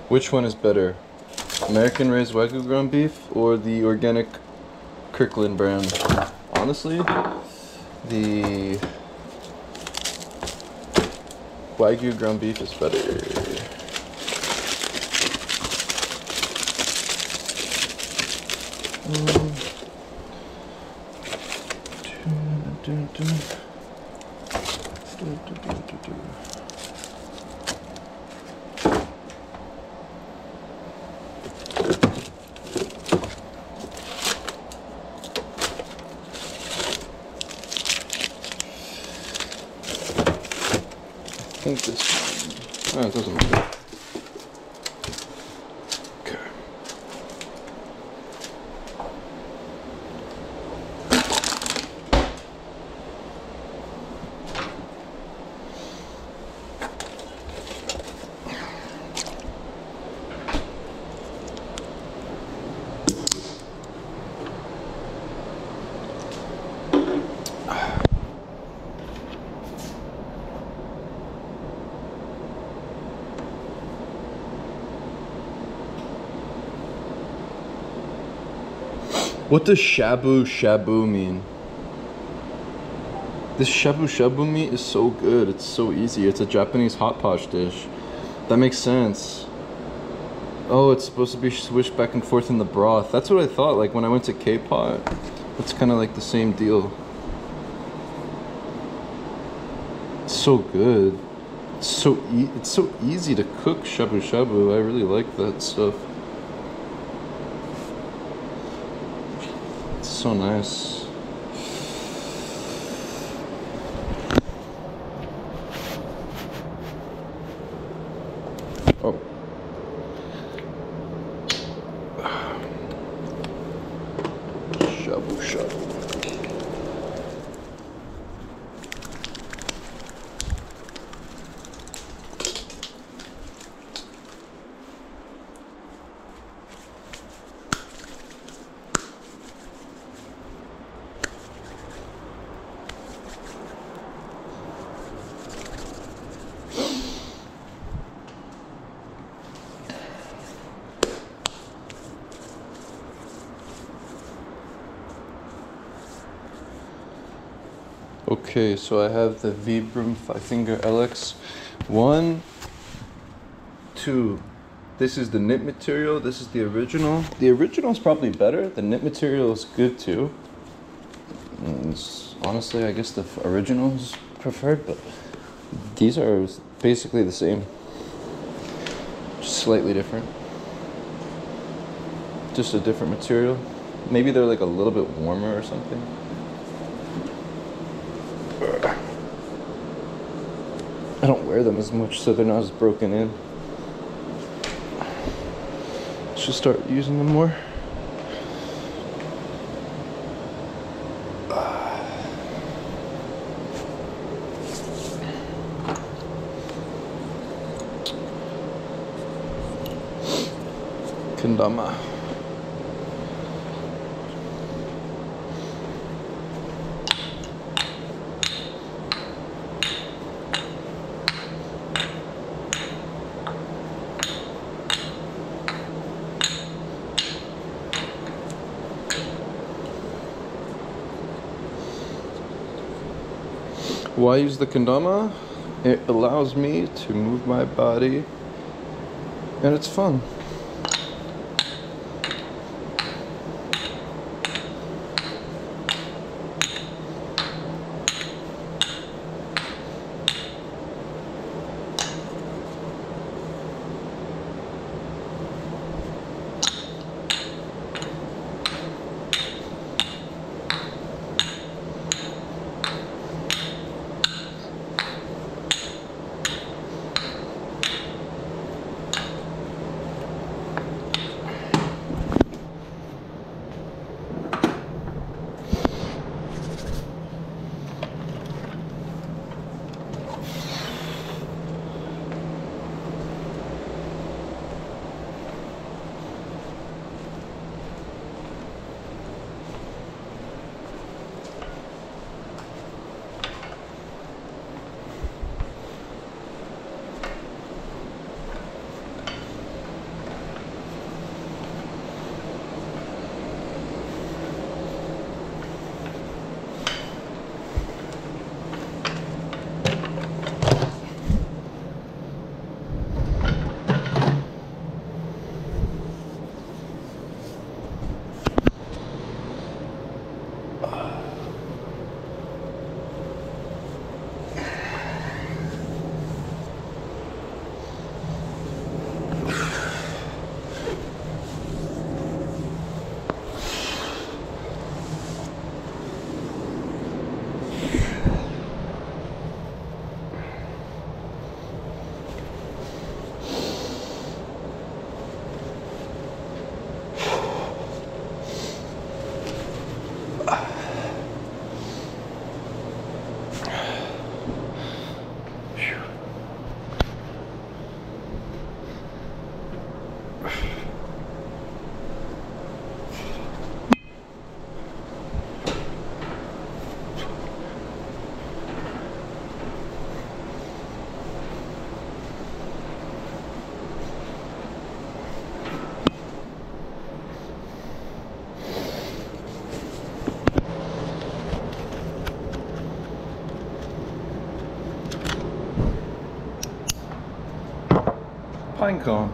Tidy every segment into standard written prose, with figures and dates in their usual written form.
Which one is better? American raised Wagyu ground beef or the organic Kirkland brand? Honestly, the Wagyu ground beef is better. I think this one, oh, it doesn't matter. Okay. What does shabu shabu mean? This shabu shabu meat is so good. It's so easy. It's a Japanese hot pot dish. That makes sense. Oh, it's supposed to be swished back and forth in the broth. That's what I thought. Like when I went to K-pot, it's kind of like the same deal. It's so good. It's so easy to cook shabu shabu. I really like that stuff. So nice. Oh. Shabu shabu. Okay, so I have the Vibram 5-finger LX. 1, 2. This is the knit material. This is the original. The original is probably better. The knit material is good too. Honestly, I guess the original is preferred, but these are basically the same. Just slightly different. Just a different material. Maybe they're like a little bit warmer or something. I don't wear them as much, so they're not as broken in. Should start using them more. Kendama. Why use the kendama? It allows me to move my body, and it's fun. pine cone.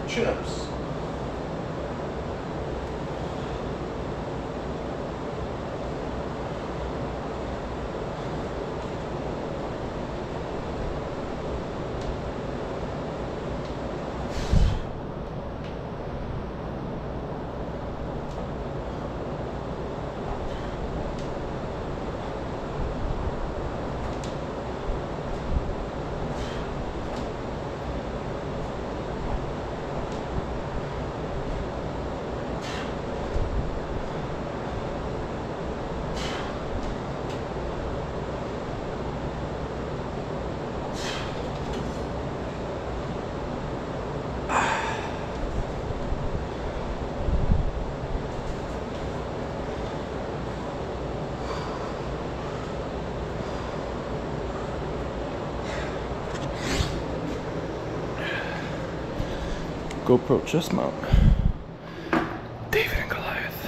Chin-ups. GoPro chest mount. David and Goliath.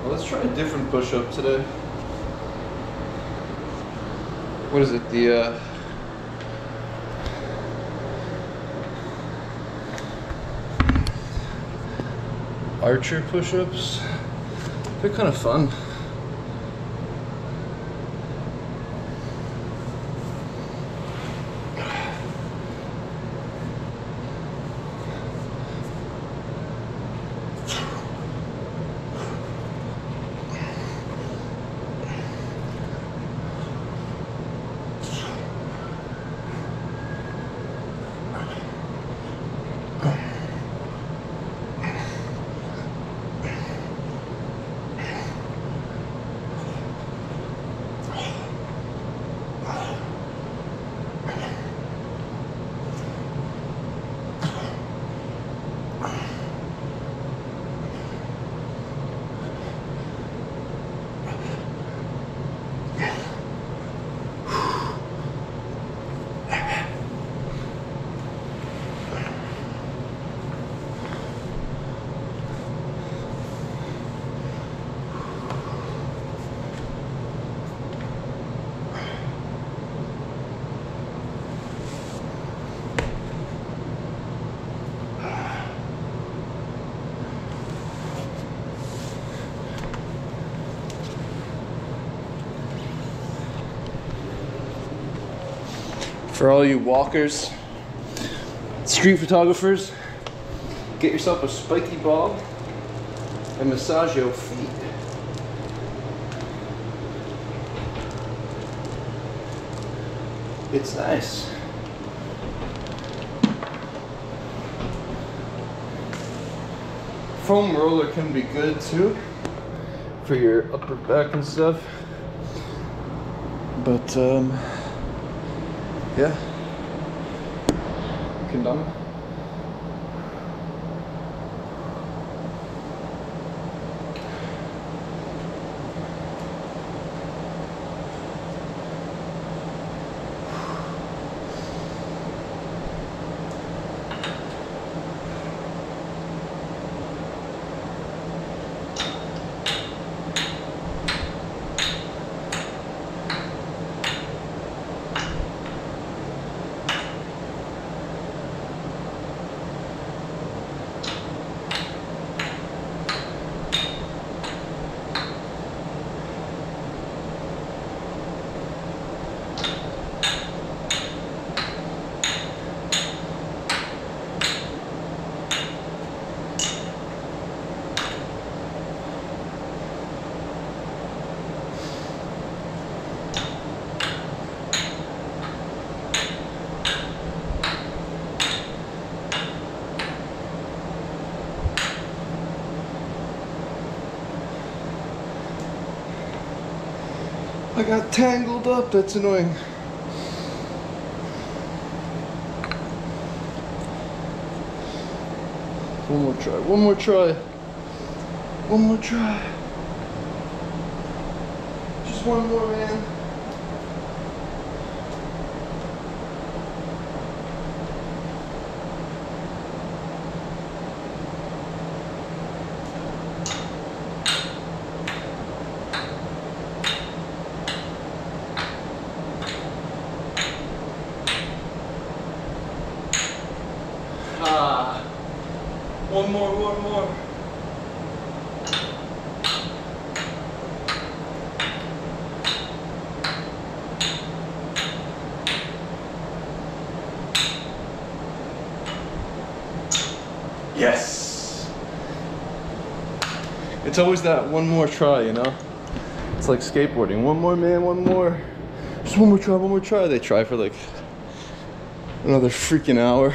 Well, let's try a different push-up today. What is it? The archer push-ups. They're kind of fun. For all you walkers, street photographers, get yourself a spiky ball and massage your feet. It's nice. Foam roller can be good too for your upper back and stuff. But yeah, kendama. I got tangled up, that's annoying. One more try, one more try. One more try. Just one more, man. One more, one more. Yes! It's always that one more try, you know? It's like skateboarding. One more, man, one more. Just one more try, one more try. They try for like another freaking hour.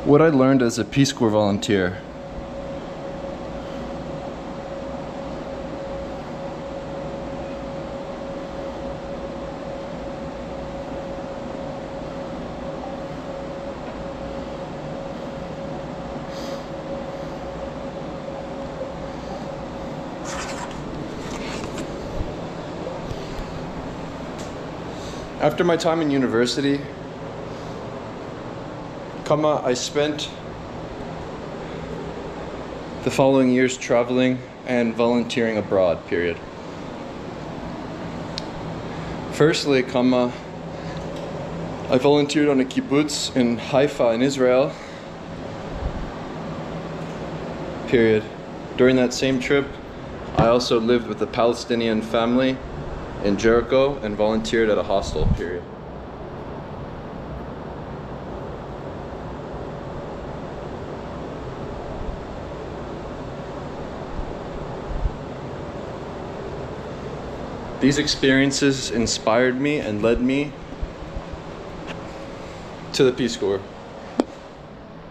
What I learned as a Peace Corps volunteer. After my time in university, I spent the following years traveling and volunteering abroad, period. Firstly, I volunteered on a kibbutz in Haifa in Israel, period. During that same trip, I also lived with a Palestinian family in Jericho and volunteered at a hostel, period. These experiences inspired me and led me to the Peace Corps,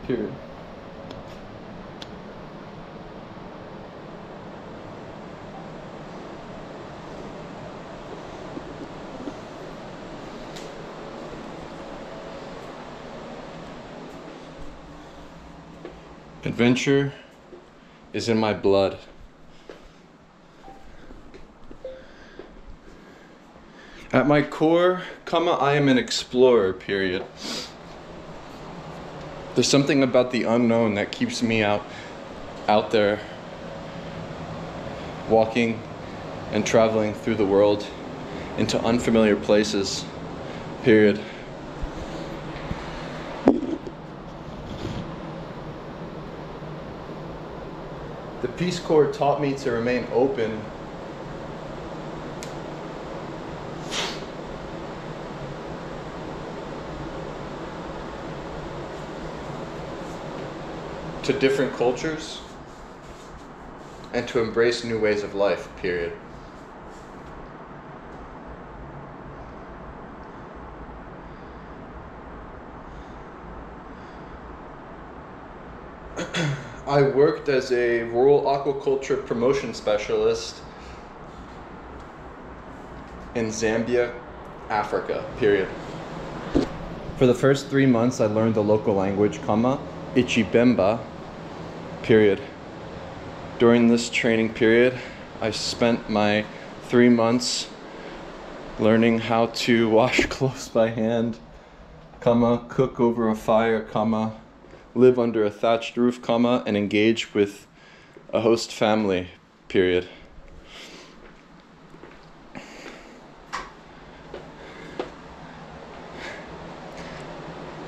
period. Adventure is in my blood. At my core, I am an explorer, period. There's something about the unknown that keeps me out there, walking and traveling through the world into unfamiliar places, period. The Peace Corps taught me to remain open to different cultures and to embrace new ways of life, period. I worked as a rural aquaculture promotion specialist in Zambia, Africa, period. For the first 3 months, I learned the local language, Ichibemba, period. During this training period, I spent my 3 months learning how to wash clothes by hand, cook over a fire, live under a thatched roof, and engage with a host family, period.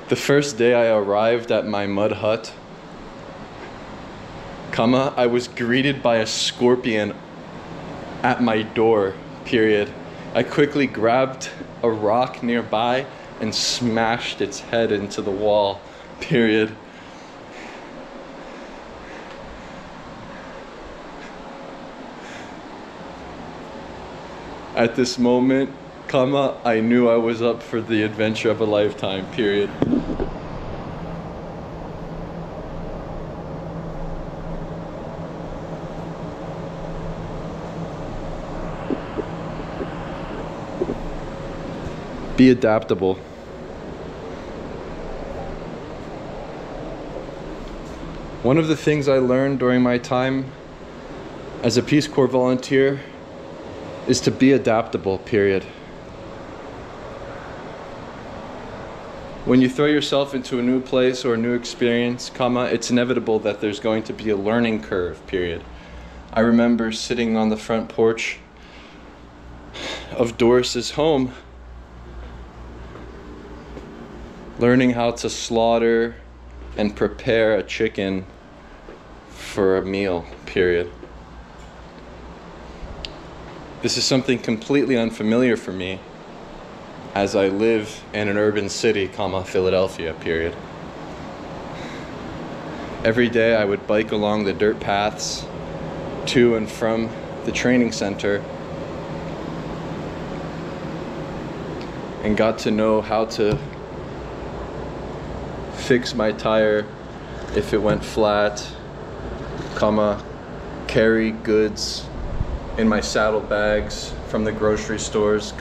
The first day I arrived at my mud hut, I was greeted by a scorpion at my door, period. I quickly grabbed a rock nearby and smashed its head into the wall, period. At this moment, I knew I was up for the adventure of a lifetime, period. Be adaptable. One of the things I learned during my time as a Peace Corps volunteer is to be adaptable, period. When you throw yourself into a new place or a new experience, it's inevitable that there's going to be a learning curve, period. I remember sitting on the front porch of Doris's home, learning how to slaughter and prepare a chicken for a meal, period. This is something completely unfamiliar for me as I live in an urban city, Philadelphia, period. Every day I would bike along the dirt paths to and from the training center and got to know how to fix my tire if it went flat, carry goods in my saddlebags from the grocery stores,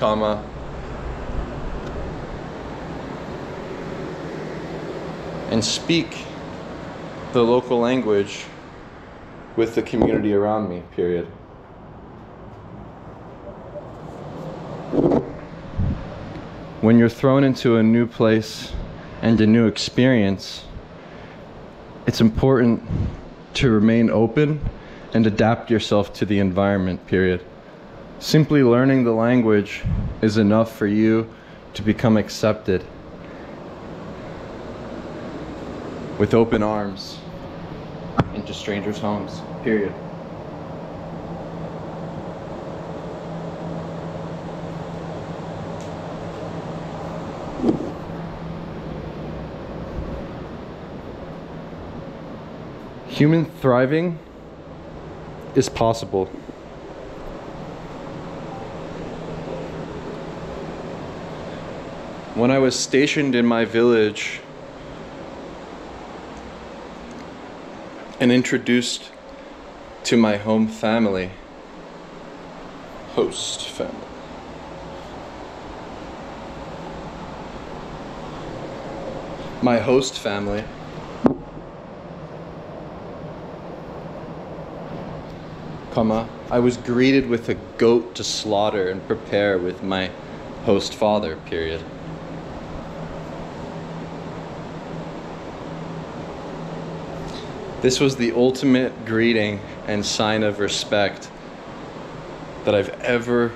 and speak the local language with the community around me, period. When you're thrown into a new place and a new experience, it's important to remain open and adapt yourself to the environment, period. Simply learning the language is enough for you to become accepted with open arms into strangers' homes, period. Human thriving is possible. When I was stationed in my village and introduced to my host family, my host family, I was greeted with a goat to slaughter and prepare with my host father, period. This was the ultimate greeting and sign of respect that I've ever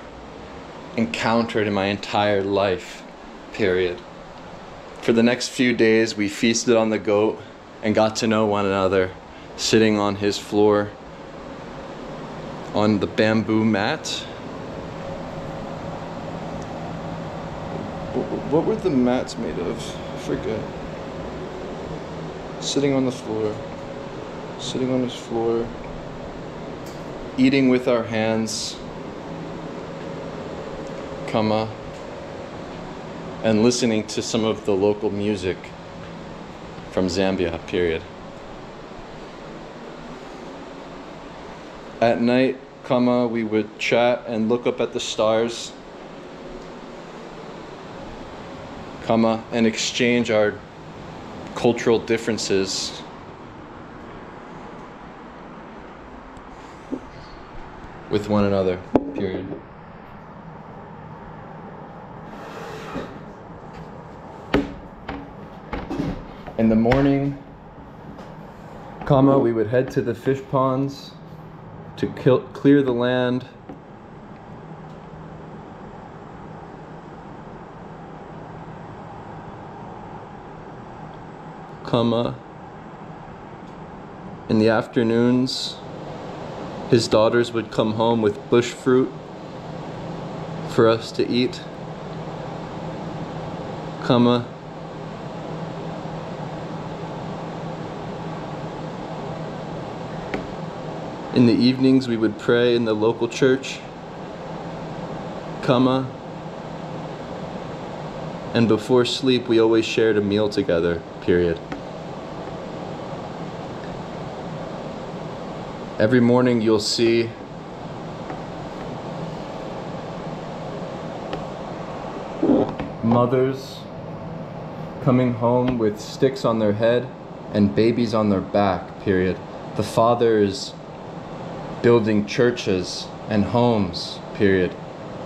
encountered in my entire life, period. For the next few days, we feasted on the goat and got to know one another, sitting on his floor on the bamboo mat. What were the mats made of? I forget. Sitting on the floor. Sitting on his floor. Eating with our hands. And listening to some of the local music from Zambia, period. At night, comma, we would chat and look up at the stars, comma, and exchange our cultural differences. With one another, period. In the morning, comma, we would head to the fish ponds to clear the land, comma. In the afternoons, his daughters would come home with bush fruit for us to eat, comma. In the evenings, we would pray in the local church, comma. And before sleep, we always shared a meal together, period. Every morning you'll see mothers coming home with sticks on their head and babies on their back, period. The fathers building churches and homes, period.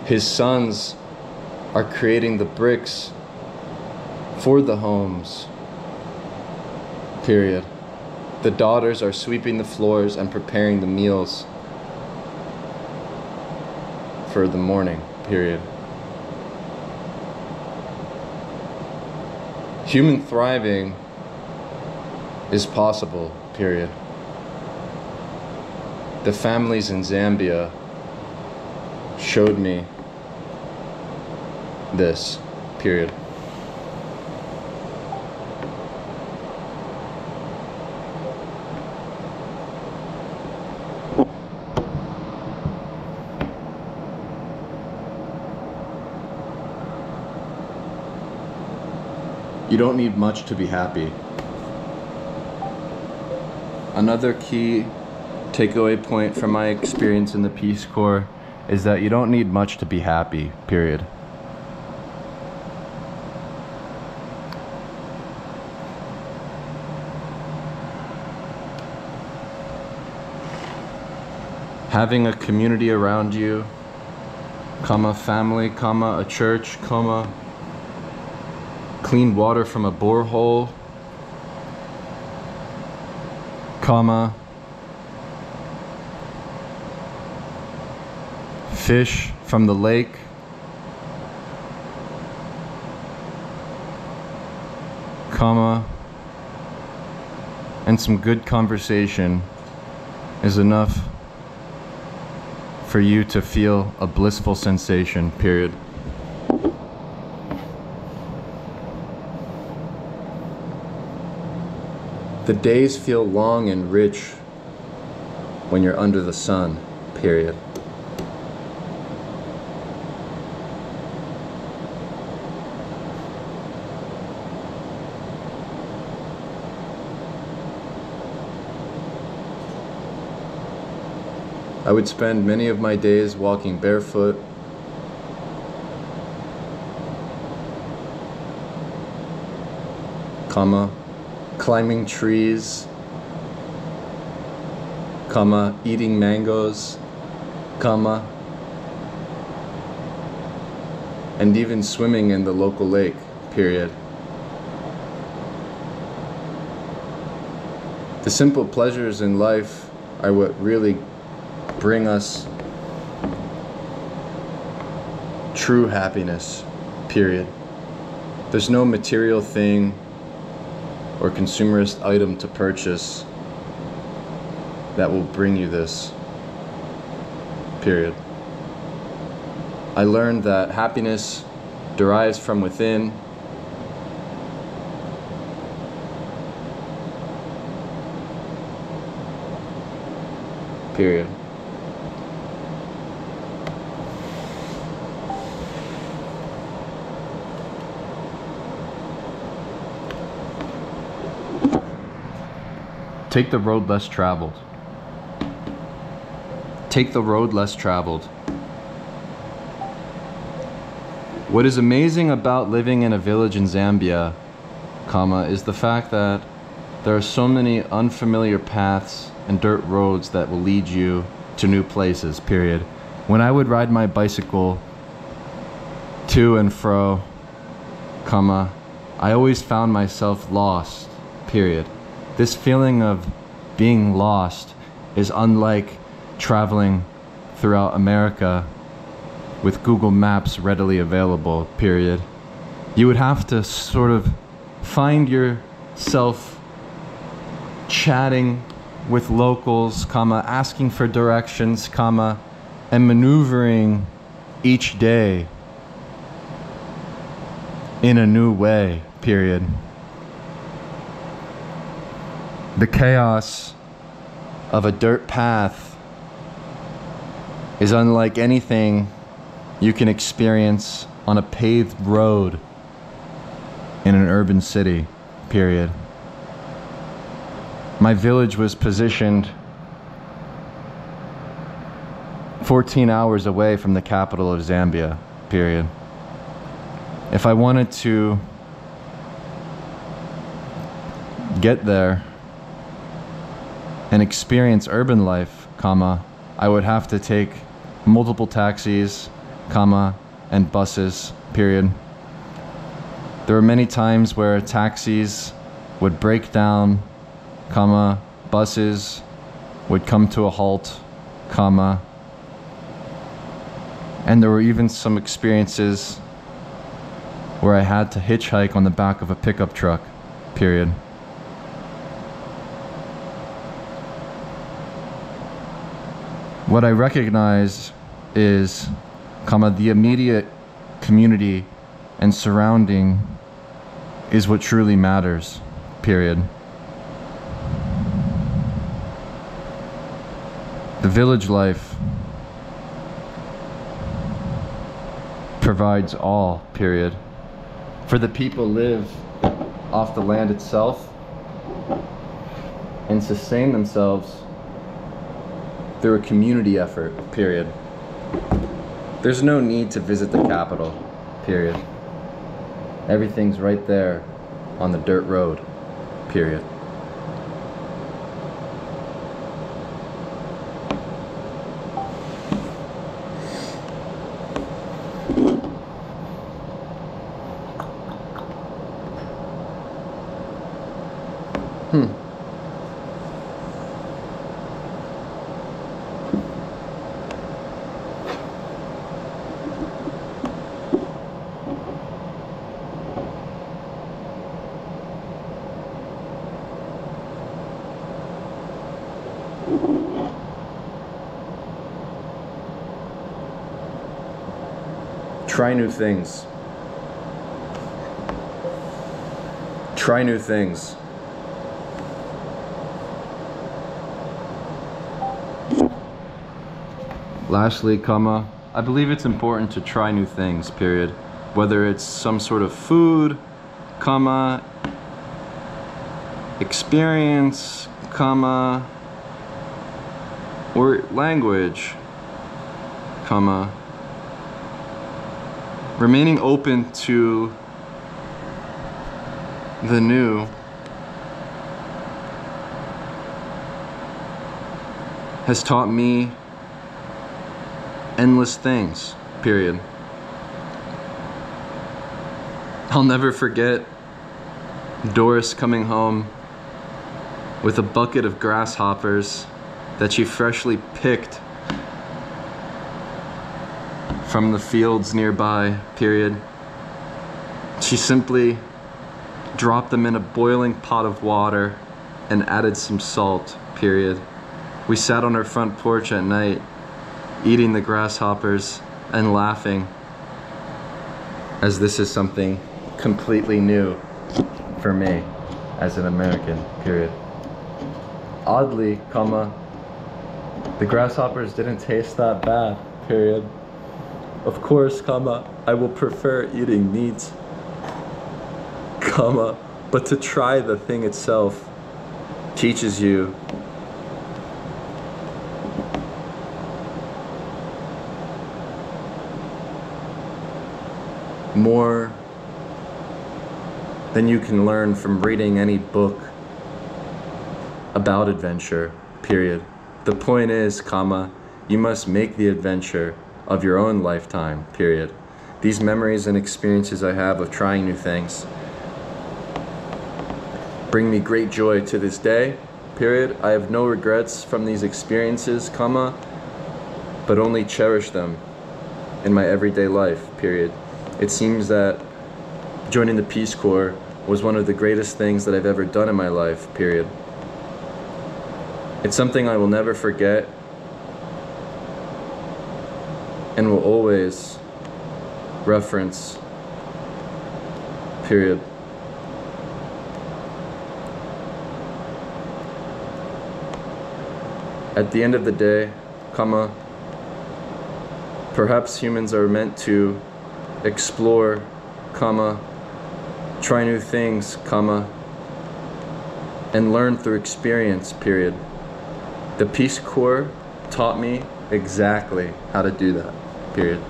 His sons are creating the bricks for the homes, period. The daughters are sweeping the floors and preparing the meals for the morning, period. Human thriving is possible, period. The families in Zambia showed me this, period. You don't need much to be happy. Another key takeaway point from my experience in the Peace Corps is that you don't need much to be happy, period. Having a community around you, comma, family, comma, a church, comma, clean water from a borehole, comma, fish from the lake, comma, and some good conversation is enough for you to feel a blissful sensation, period. The days feel long and rich when you're under the sun, period. I would spend many of my days walking barefoot, comma, climbing trees, comma, eating mangoes, comma, and even swimming in the local lake, period. The simple pleasures in life are what really bring us true happiness, period. There's no material thing or consumerist item to purchase that will bring you this, period. I learned that happiness derives from within, period. Take the road less traveled. Take the road less traveled. What is amazing about living in a village in Zambia, comma, is the fact that there are so many unfamiliar paths and dirt roads that will lead you to new places, period. When I would ride my bicycle to and fro, comma, I always found myself lost, period. This feeling of being lost is unlike traveling throughout America with Google Maps readily available, period. You would have to sort of find yourself chatting with locals, comma, asking for directions, comma, and maneuvering each day in a new way, period. The chaos of a dirt path is unlike anything you can experience on a paved road in an urban city, period. My village was positioned 14 hours away from the capital of Zambia, period. If I wanted to get there and experience urban life, comma, I would have to take multiple taxis, comma, and buses, period. There were many times where taxis would break down, comma, buses would come to a halt, comma, and there were even some experiences where I had to hitchhike on the back of a pickup truck, period. What I recognize is, comma, the immediate community and surrounding is what truly matters, period. The village life provides all, period. For the people live off the land itself and sustain themselves through a community effort, period. There's no need to visit the capital, period. Everything's right there on the dirt road, period. Try new things. Try new things. Lastly, comma, I believe it's important to try new things, period. Whether it's some sort of food, comma, experience, comma, or language, comma. Remaining open to the new has taught me endless things, period. I'll never forget Doris coming home with a bucket of grasshoppers that she freshly picked from the fields nearby, period. She simply dropped them in a boiling pot of water and added some salt, period. We sat on her front porch at night, eating the grasshoppers and laughing, as this is something completely new for me as an American, period. Oddly, comma, the grasshoppers didn't taste that bad, period. Of course, comma, I will prefer eating meat, comma, but to try the thing itself teaches you more than you can learn from reading any book about adventure, period. The point is, comma, you must make the adventure of your own lifetime, period. These memories and experiences I have of trying new things bring me great joy to this day, period. I have no regrets from these experiences, comma, but only cherish them in my everyday life, period. It seems that joining the Peace Corps was one of the greatest things that I've ever done in my life, period. It's something I will never forget and will always reference, period. At the end of the day, comma, perhaps humans are meant to explore, comma, try new things, comma, and learn through experience, period. The Peace Corps taught me exactly how to do that, period.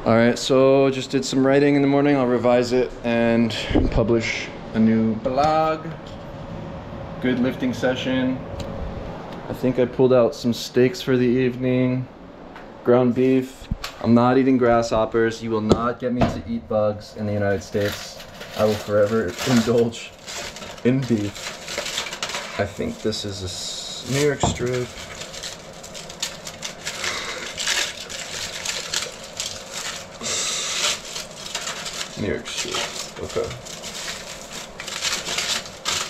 Alright, so just did some writing in the morning. I'll revise it and publish a new blog. Good lifting session. I think I pulled out some steaks for the evening. Ground beef. I'm not eating grasshoppers. You will not get me to eat bugs in the United States. I will forever indulge in beef. I think this is a New York strip. New York strip. Okay.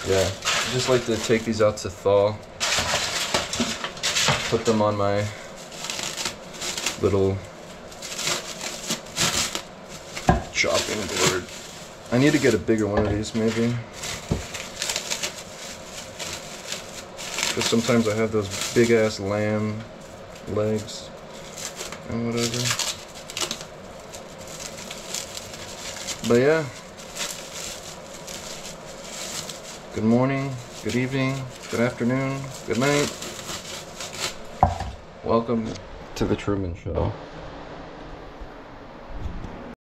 Yeah, I just like to take these out to thaw. Put them on my little chopping board. I need to get a bigger one of these, maybe. Because sometimes I have those big ass lamb legs and whatever. But yeah. Good morning, good evening, good afternoon, good night. Welcome to the Truman Show.